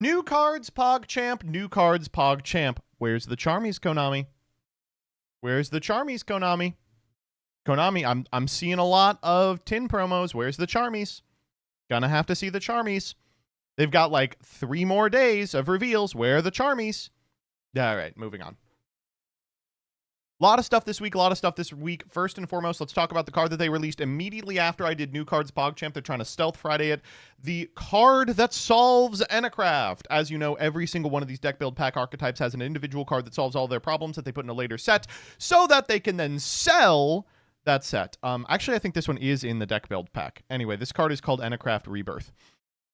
New cards, PogChamp. New cards, PogChamp. Where's the Charmies, Konami? Where's the Charmies, Konami? Konami, I'm seeing a lot of tin promos. Where's the Charmies? Gonna have to see the Charmies. They've got like 3 more days of reveals. Where are the Charmies? All right, moving on. A lot of stuff this week. First and foremost, let's talk about the card that they released immediately after I did New Cards PogChamp. They're trying to Stealth Friday it. The card that solves Enacraft. As you know, every single one of these deck build pack archetypes has an individual card that solves all their problems that they put in a later set so that they can then sell that set. Actually, I think this one is in the deck build pack. Anyway, this card is called Enacraft Rebirth.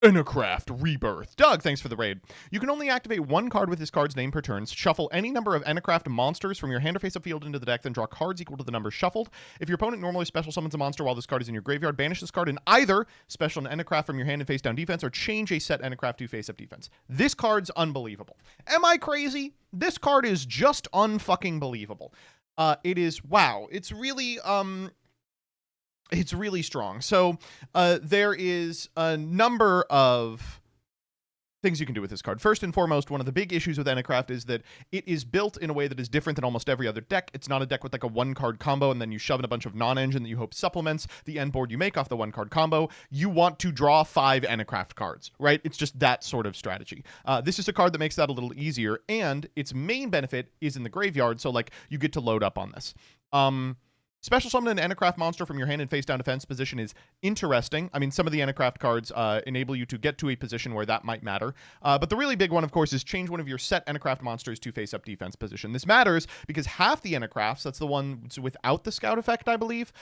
Enacraft Rebirth. Doug, thanks for the raid. You can only activate 1 card with this card's name per turn. Shuffle any number of Enacraft monsters from your hand or face-up field into the deck, then draw cards equal to the number shuffled. If your opponent normally special summons a monster while this card is in your graveyard, banish this card and either special an Enacraft from your hand and face-down defense or change a set Enacraft to face-up defense. This card's unbelievable. Am I crazy? This card is just unfucking believable. It is, wow. It's really strong. So there is a number of things you can do with this card. First and foremost, one of the big issues with Enacraft is that it is built in a way that is different than almost every other deck. It's not a deck with like a 1-card combo and then you shove in a bunch of non-engine that you hope supplements the end board you make off the 1-card combo. You want to draw 5 Enacraft cards, right? It's just that sort of strategy. This is a card that makes that a little easier, and its main benefit is in the graveyard, so like you get to load up on this. Special summon an Enacraft monster from your hand in face-down defense position is interesting. I mean, some of the Enacraft cards enable you to get to a position where that might matter. But the really big one, of course, is change one of your set Enacraft monsters to face-up defense position. This matters because half the Enacrafts, that's the ones without the scout effect, I believe,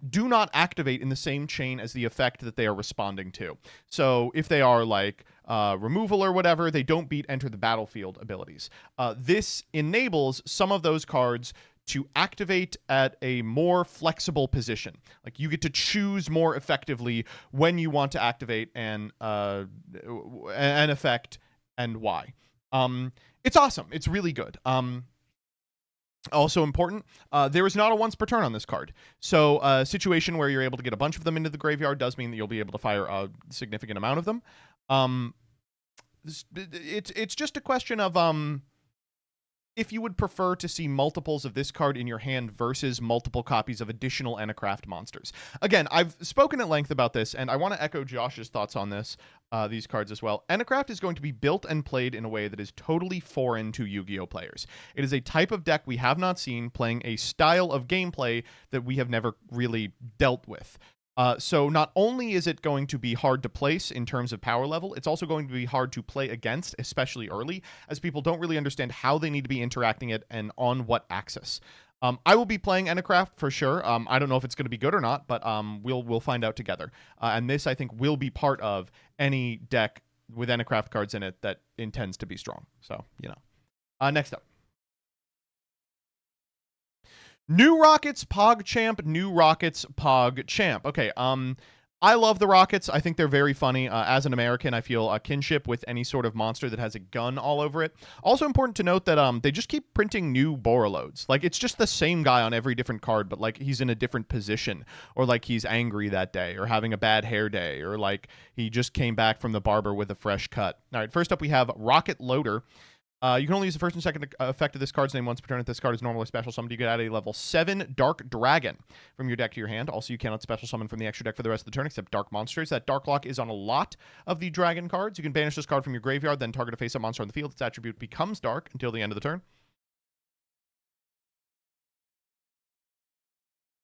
do not activate in the same chain as the effect that they are responding to. So if they are like removal or whatever, they don't beat enter the battlefield abilities. This enables some of those cards to activate at a more flexible position. Like you get to choose more effectively when you want to activate an effect and why. It's awesome. It's really good. Also important, there is not a once per turn on this card. So a situation where you're able to get a bunch of them into the graveyard does mean that you'll be able to fire a significant amount of them. It's just a question of if you would prefer to see multiples of this card in your hand versus multiple copies of additional Enacraft monsters. Again, I've spoken at length about this, and I want to echo Josh's thoughts on this, these cards as well. Enacraft is going to be built and played in a way that is totally foreign to Yu-Gi-Oh! Players. It is a type of deck we have not seen, playing a style of gameplay that we have never really dealt with. So not only is it going to be hard to place in terms of power level, it's also going to be hard to play against, especially early, as people don't really understand how they need to be interacting it and on what axis. I will be playing Enacraft for sure. I don't know if it's going to be good or not, but we'll find out together. And this, I think, will be part of any deck with Enacraft cards in it that intends to be strong. So, you know. Next up. New Rockets, PogChamp, New Rockets, PogChamp. Okay, I love the Rockets. I think they're very funny. As an American, I feel a kinship with any sort of monster that has a gun all over it. Also important to note that they just keep printing new Borreloads. Like, it's just the same guy on every different card, but, like, he's in a different position. Or, like, he's angry that day, or having a bad hair day, or, like, he just came back from the barber with a fresh cut. All right, first up we have Rocket Loader. You can only use the first and second effect of this card's name once per turn. If this card is normally special summoned, you get add a level 7 Dark Dragon from your deck to your hand. Also, you cannot special summon from the extra deck for the rest of the turn except Dark Monsters. That Dark Lock is on a lot of the Dragon cards. You can banish this card from your graveyard, then target a face-up monster on the field. Its attribute becomes dark until the end of the turn.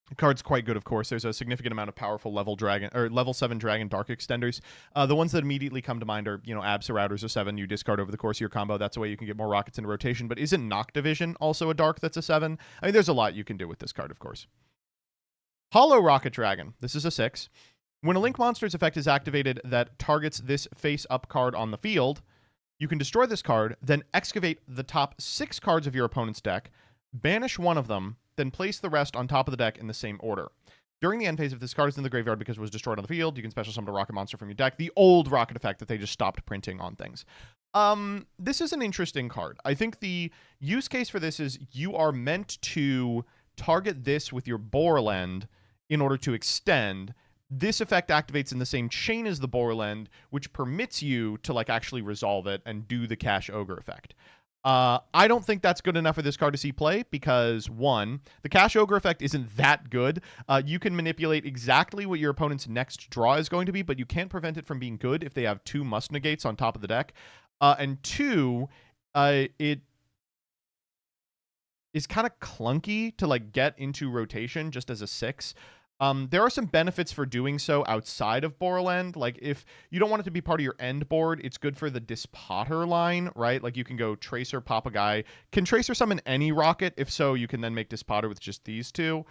The card's quite good, of course. There's a significant amount of powerful level 7 Dragon Dark Extenders. The ones that immediately come to mind are, Absa Routers are 7. You discard over the course of your combo. That's a way you can get more Rockets into rotation. But isn't Noctivision also a Dark that's a 7? I mean, there's a lot you can do with this card, of course. Hollow Rocket Dragon. This is a 6. When a Link Monster's effect is activated that targets this face-up card on the field, you can destroy this card, then excavate the top 6 cards of your opponent's deck, banish one of them, then place the rest on top of the deck in the same order. During the end phase, if this card is in the graveyard because it was destroyed on the field, you can special summon a rocket monster from your deck. The old rocket effect that they just stopped printing on things. This is an interesting card. I think the use case for this is you are meant to target this with your Borland in order to extend, This effect activates in the same chain as the Borland, which permits you to like actually resolve it and do the Cash Ogre effect. I don't think that's good enough for this card to see play because, one, the Cash Ogre effect isn't that good. You can manipulate exactly what your opponent's next draw is going to be, but you can't prevent it from being good if they have 2 must negates on top of the deck. And 2, it is kind of clunky to like get into rotation just as a 6. There are some benefits for doing so outside of Borland. Like, if you don't want it to be part of your end board, it's good for the Dispotter line, right? Like, you can go Tracer, pop a guy. Can Tracer summon any rocket? If so, you can then make Dispotter with just these 2.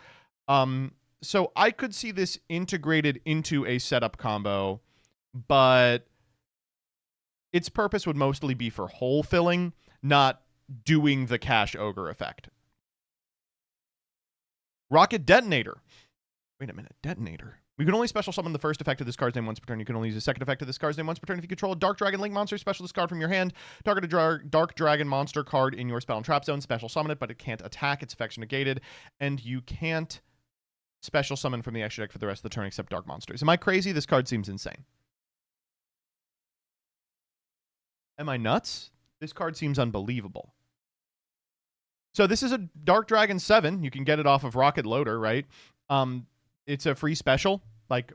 So I could see this integrated into a setup combo, but its purpose would mostly be for hole filling, not doing the Cash Ogre effect. Rocket Detonator. Wait a minute, Detonator. You can only special summon the first effect of this card's name once per turn. You can only use the second effect of this card's name once per turn. If you control a Dark Dragon Link monster, special this card from your hand. Target a Dark Dragon monster card in your spell and trap zone. Special summon it, but it can't attack. Its effects are negated. And you can't special summon from the extra deck for the rest of the turn except Dark Monsters. Am I crazy? This card seems insane. Am I nuts? This card seems unbelievable. So this is a Dark Dragon 7. You can get it off of Rocket Loader, right? It's a free special, like,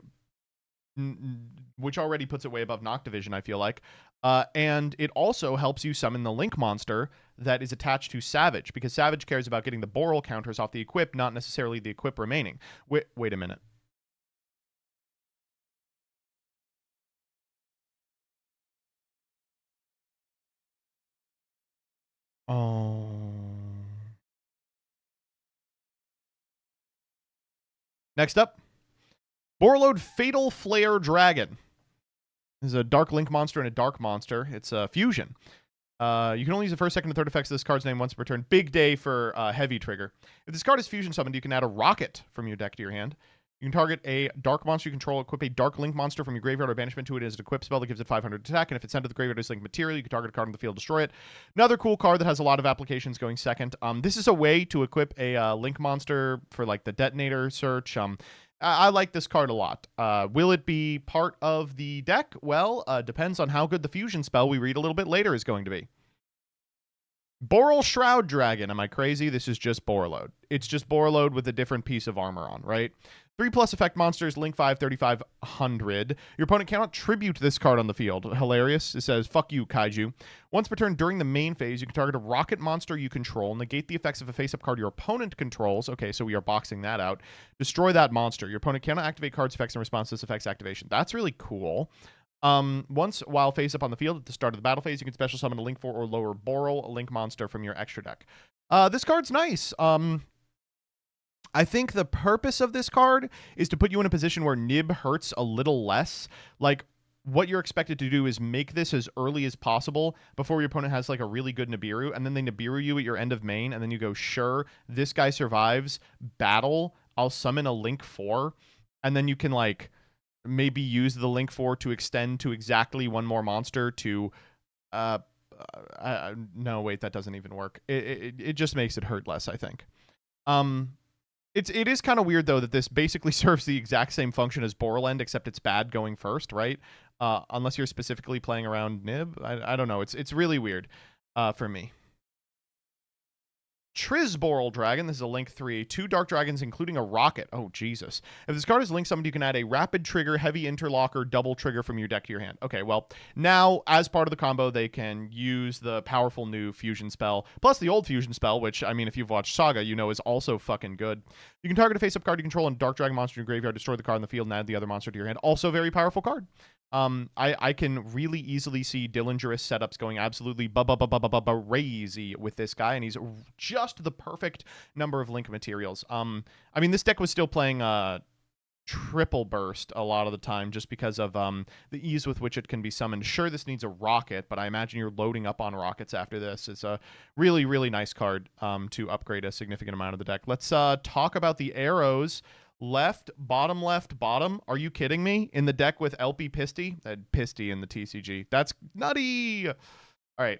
which already puts it way above Noctivision, I feel like. And it also helps you summon the Link monster that is attached to Savage, because Savage cares about getting the Boral counters off the equip, not necessarily the equip remaining. Wait a minute. Oh. Next up, Borreload Fatal Flare Dragon. This is a Dark Link monster and a Dark monster. It's a fusion. You can only use the first, second, and third effects of this card's name once per turn. Big day for Heavy Trigger. If this card is fusion summoned, you can add a rocket from your deck to your hand. You can target a Dark monster you control, equip a Dark Link monster from your graveyard or banishment to it as an equip spell that gives it 500 attack, and if it's sent to the graveyard as Link material, you can target a card on the field, destroy it. Another cool card that has a lot of applications going second. This is a way to equip a Link monster for like the Detonator search. I like this card a lot. Will it be part of the deck? Well, depends on how good the fusion spell we read a little bit later is going to be. Boral Shroud Dragon. Am I crazy? This is just Borreload. It's just Borreload with a different piece of armor on, right? 3+ effect monsters, Link 5, 3,500. Your opponent cannot tribute this card on the field. Hilarious. It says, fuck you, Kaiju. Once per turn during the main phase, you can target a rocket monster you control, negate the effects of a face-up card your opponent controls. Okay, so we are boxing that out. Destroy that monster. Your opponent cannot activate cards effects in response to this effect's activation. That's really cool. Once while face up on the field at the start of the battle phase, you can special summon a Link 4 or lower Boral, a Link monster from your extra deck. This card's nice. I think the purpose of this card is to put you in a position where Nib hurts a little less. Like, what you're expected to do is make this as early as possible before your opponent has like a really good Nibiru, and then they Nibiru you at your end of main, and then you go, sure, this guy survives, battle, I'll summon a Link 4, and then you can like maybe use the Link 4 to extend to exactly one more monster to no, wait, that doesn't even work. It just makes it hurt less, I think. It is kind of weird though that this basically serves the exact same function as Borland, except it's bad going first, right? Unless you're specifically playing around Nib. I don't know. It's really weird for me. Trizboral Dragon. This is a Link 3. 2 Dark Dragons, including a rocket. Oh, Jesus. If this card is Link summoned, you can add a Rapid Trigger, Heavy Interlocker, Double Trigger from your deck to your hand. Okay, well, now, as part of the combo, they can use the powerful new fusion spell, plus the old fusion spell, which, I mean, if you've watched Saga, you know is also fucking good. You can target a face-up card you control and Dark Dragon monster in your graveyard, destroy the card in the field, and add the other monster to your hand. Also very powerful card. I can really easily see Dillingerous setups going absolutely crazy with this guy, and he's just the perfect number of Link materials. I mean, this deck was still playing Triple Burst a lot of the time just because of the ease with which it can be summoned. Sure, this needs a rocket, but I imagine you're loading up on rockets after this. It's a really, really nice card to upgrade a significant amount of the deck. Let's talk about the arrows. Left, bottom. Are you kidding me? In the deck with LP Pisty? Pisty in the TCG. That's nutty. All right.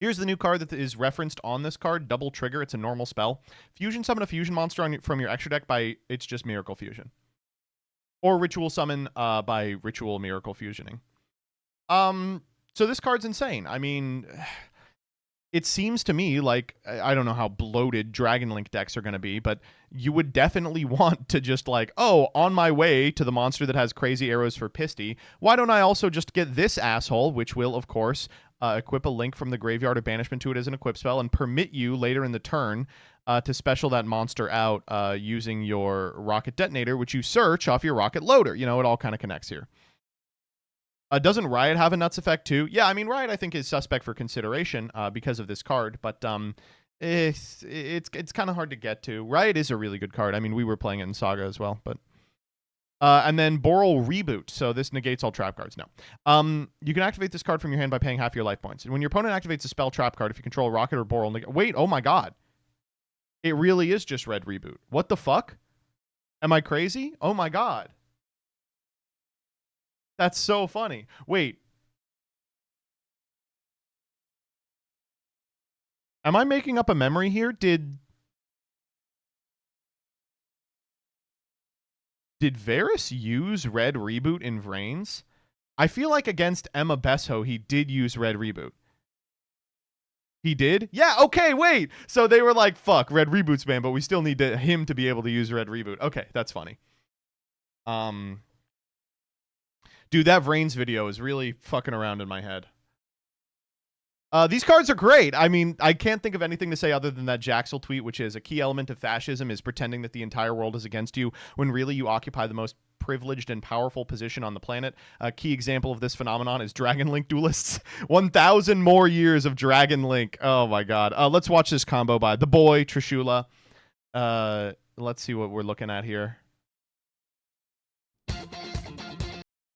Here's the new card that is referenced on this card, Double Trigger. It's a normal spell. Fusion summon a fusion monster from your extra deck by, it's just Miracle Fusion. Or Ritual Summon by Ritual Miracle Fusioning. So this card's insane. I mean, it seems to me like, I don't know how bloated Dragon Link decks are going to be, but you would definitely want to just like, oh, on my way to the monster that has crazy arrows for Pisty, why don't I also just get this asshole, which will, of course, equip a link from the Graveyard of Banishment to it as an equip spell and permit you later in the turn to special that monster out using your Rocket Detonator, which you search off your Rocket Loader. You know, it all kind of connects here. Doesn't Riot have a nuts effect too? Yeah, I mean, Riot I think is suspect for consideration because of this card, but it's kind of hard to get to. Riot is a really good card. I mean, we were playing it in Saga as well, but and then Boral Reboot. So this negates all trap cards. No. You can activate this card from your hand by paying half your life points. And when your opponent activates a spell trap card, if you control a Rocket or Boral, wait, oh my god. It really is just Red Reboot. What the fuck? Am I crazy? Oh my god. That's so funny. Wait. Am I making up a memory here? Did Varus use Red Reboot in Vrains? I feel like against Emma Besso, he did use Red Reboot. He did? Yeah, okay, wait. So they were like, fuck, Red Reboots, man, but we still need him to be able to use Red Reboot. Okay, that's funny. Dude, that Vrains video is really fucking around in my head. These cards are great. I mean, I can't think of anything to say other than that Jaxel tweet, which is a key element of fascism is pretending that the entire world is against you when really you occupy the most privileged and powerful position on the planet. A key example of this phenomenon is Dragon Link duelists. 1,000 more years of Dragon Link. Oh my god. Let's watch this combo by the boy, Trishula. Let's see what we're looking at here.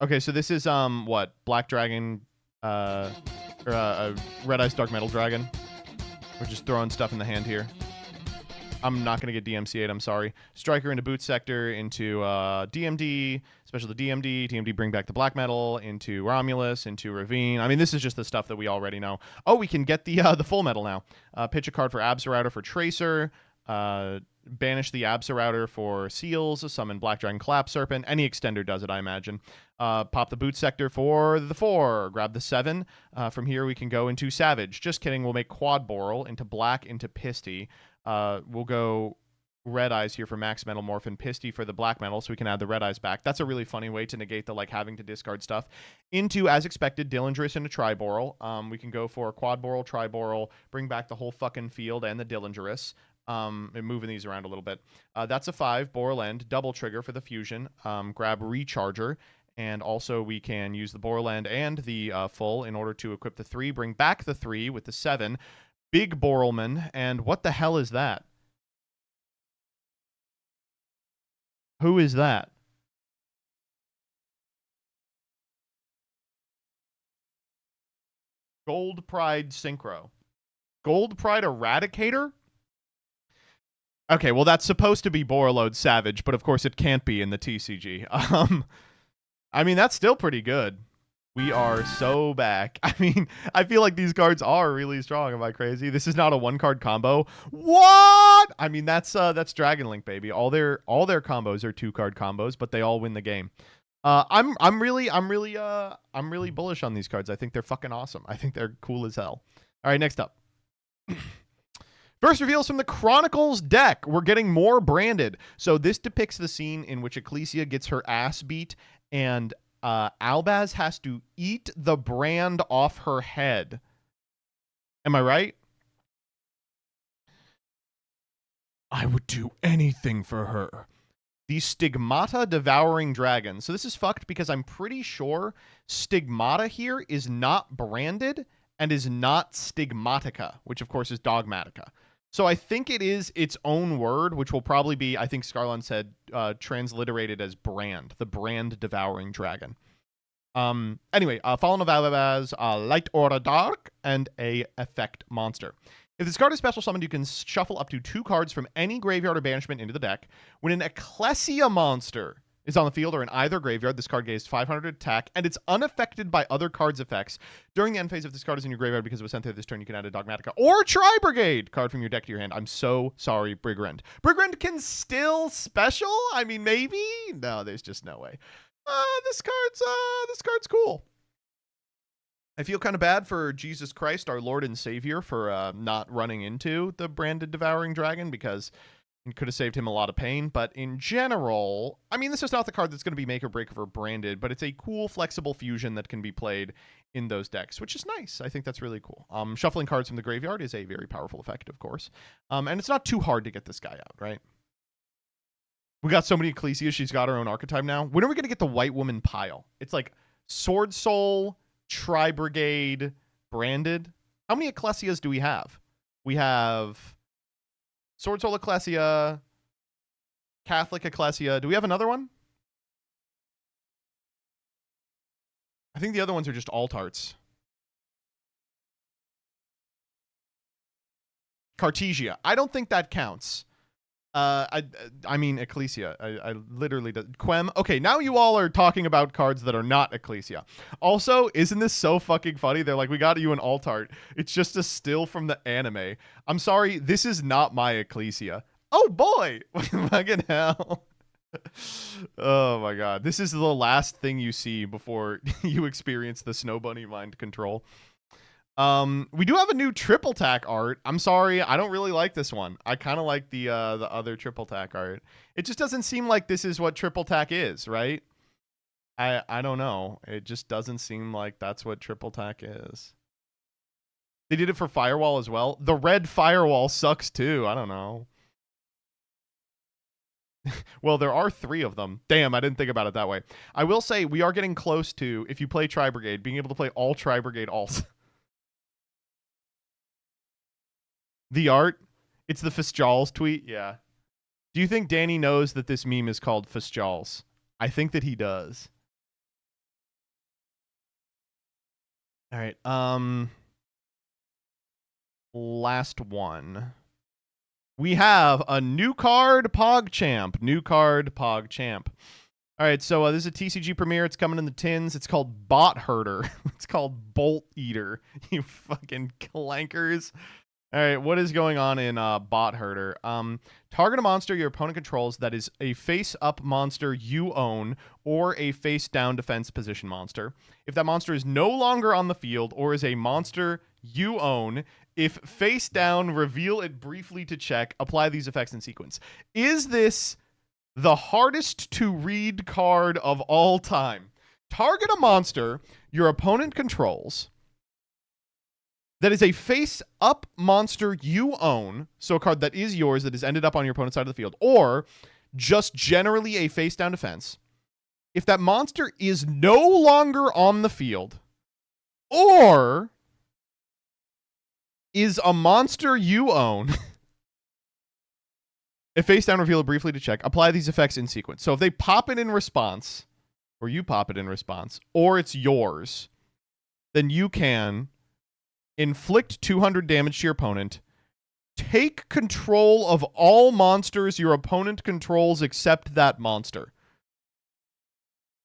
Okay, so this is what? Black Dragon Red Ice Dark Metal Dragon. We're just throwing stuff in the hand here. I'm not going to get DMCA'd, I'm sorry. Striker into Boot Sector, into DMD, special to DMD, DMD bring back the Black Metal, into Romulus, into Ravine. I mean, this is just the stuff that we already know. Oh, we can get the Full Metal now. Pitch a card for Absorouter for Tracer. Banish the Absorouter for Seals. Summon Black Dragon Collapse Serpent. Any extender does it, I imagine. Pop the Boot Sector for the 4. Grab the 7. From here, we can go into Savage. Just kidding. We'll make Quad Boral into Black into Pisty. We'll go Red Eyes here for Max Metal Morph and Pisty for the Black Metal, so we can add the Red Eyes back. That's a really funny way to negate the like having to discard stuff. Into, as expected, Dillingerous into Triboral. We can go for Quad Boral, Triboral, bring back the whole fucking field and the Dillingerous. And moving these around a little bit. That's a 5, Boral End, double trigger for the fusion. Grab Recharger, and also we can use the Boral End and the full in order to equip the 3, bring back the 3 with the 7. Big Boralman, and what the hell is that? Who is that? Gold Pride Synchro. Gold Pride Eradicator? Okay, well, that's supposed to be Borreload Savage, but of course it can't be in the TCG. I mean, that's still pretty good. We are so back. I mean, I feel like these cards are really strong. Am I crazy? This is not a one-card combo. What? I mean, that's Dragon Link, baby. All their combos are 2-card combos, but they all win the game. I'm really bullish on these cards. I think they're fucking awesome. I think they're cool as hell. All right, next up. First reveals from the Chronicles deck. We're getting more branded. So this depicts the scene in which Ecclesia gets her ass beat and Albaz has to eat the brand off her head. Am I right? I would do anything for her. The Stigmata Devouring Dragon. So this is fucked because I'm pretty sure Stigmata here is not branded and is not Stigmatica, which of course is Dogmatica. So I think it is its own word, which will probably be, I think Scarlon said, transliterated as brand, the brand devouring dragon. Anyway, Fallen of Alabaz, Light Aura Dark, and a effect monster. If this card is special summoned, you can shuffle up to 2 cards from any graveyard or banishment into the deck. When an Ecclesia monster is on the field or in either graveyard, this card gains 500 attack, and it's unaffected by other cards' effects. During the end phase, if this card is in your graveyard because it was sent there this turn, you can add a Dogmatica or Tri-Brigade card from your deck to your hand. I'm so sorry, Brigrend. Brigrend can still special? I mean, maybe? No, there's just no way. This card's cool. I feel kind of bad for Jesus Christ, our Lord and Savior, for not running into the branded Devouring Dragon, because it could have saved him a lot of pain. But in general, I mean, this is not the card that's going to be make or break for branded, but it's a cool, flexible fusion that can be played in those decks, which is nice. I think that's really cool. Shuffling cards from the graveyard is a very powerful effect, of course. And it's not too hard to get this guy out, right? We got so many Ecclesias, she's got her own archetype now. When are we going to get the White Woman pile? It's like Sword Soul, Tri-Brigade, branded. How many Ecclesias do we have? We have Sword Soul Ecclesia, Catholic Ecclesia. Do we have another one? I think the other ones are just Altarts. Cartesia. I don't think that counts. I mean Ecclesia. I literally do. Quem. Okay, now you all are talking about cards that are not Ecclesia. Also, isn't this so fucking funny? They're like, we got you an Altart. It's just a still from the anime. I'm sorry, this is not my Ecclesia. Oh boy! Fucking hell. Oh my god. This is the last thing you see before you experience the Snow Bunny mind control. We do have a new triple tack art. I'm sorry, I don't really like this one. I kind of like the other triple tack art. It just doesn't seem like this is what triple tack is, right? I don't know. It just doesn't seem like that's what triple tack is. They did it for Firewall as well. The red Firewall sucks too. I don't know. Well, there are 3 of them. Damn, I didn't think about it that way. I will say we are getting close to, if you play Tri-Brigade, being able to play all Tri-Brigade alts. The art? It's the Fitzjaws tweet? Yeah. Do you think Danny knows that this meme is called Fitzjaws? I think that he does. All right. Last one. We have a new card, PogChamp. New card, PogChamp. All right, so this is a TCG premiere. It's coming in the tins. It's called Bot Herder. It's called Bolt Eater. You fucking clankers. All right, what is going on in Bot Herder? Target a monster your opponent controls that is a face-up monster you own or a face-down defense position monster. If that monster is no longer on the field or is a monster you own, if face-down, reveal it briefly to check. Apply these effects in sequence. Is this the hardest to read card of all time? Target a monster your opponent controls that is a face-up monster you own, so a card that is yours that has ended up on your opponent's side of the field, or just generally a face-down defense. If that monster is no longer on the field, or is a monster you own, a face-down, reveal it briefly to check. Apply these effects in sequence. So if they pop it in response, or you pop it in response, or it's yours, then you can inflict 200 damage to your opponent. Take control of all monsters your opponent controls except that monster.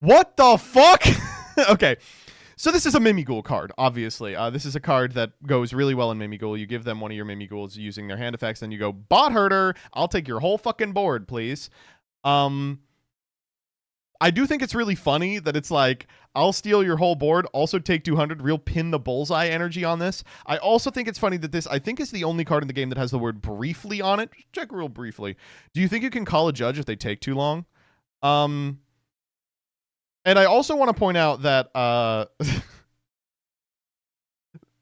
What the fuck? Okay. So this is a Mimighoul card, obviously. This is a card that goes really well in Mimighoul. You give them one of your Mimighouls using their hand effects, then you go, Bot Herder, I'll take your whole fucking board, please. I do think it's really funny that it's like, I'll steal your whole board, also take 200, real pin the bullseye energy on this. I also think it's funny that this, I think, is the only card in the game that has the word briefly on it. Just check real briefly. Do you think you can call a judge if they take too long? And I also want to point out that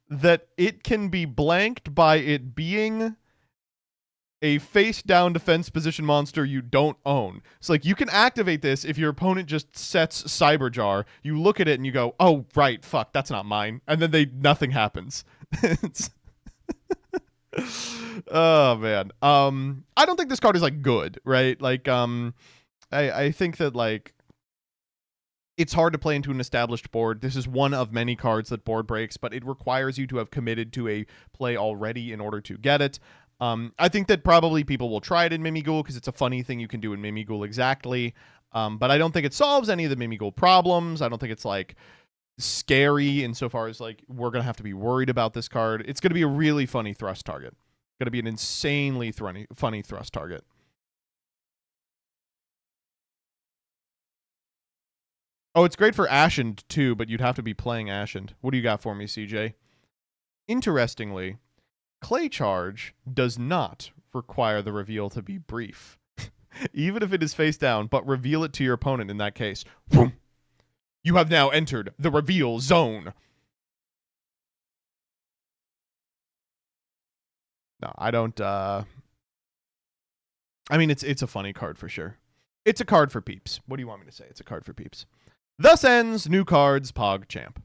that it can be blanked by it being a face-down defense position monster you don't own. So, like, you can activate this if your opponent just sets Cyberjar. You look at it and you go, oh, right, fuck, that's not mine. And then nothing happens. Oh, man. I don't think this card is, like, good, right? Like, I think that, like, it's hard to play into an established board. This is one of many cards that board breaks, but it requires you to have committed to a play already in order to get it. I think that probably people will try it in Mimighoul because it's a funny thing you can do in Mimighoul exactly. But I don't think it solves any of the Mimigold problems. I don't think it's like scary insofar as like we're gonna have to be worried about this card. It's gonna be a really funny thrust target. Gonna be an insanely funny thrust target. Oh, it's great for Ashened too, but you'd have to be playing Ashened. What do you got for me, CJ? Interestingly, Clay Charge does not require the reveal to be brief, even if it is face down, but reveal it to your opponent in that case. Boom. You have now entered the reveal zone. No, I don't. I mean, it's a funny card for sure. It's a card for peeps. What do you want me to say? It's a card for peeps. Thus ends New Cards Pog Champ.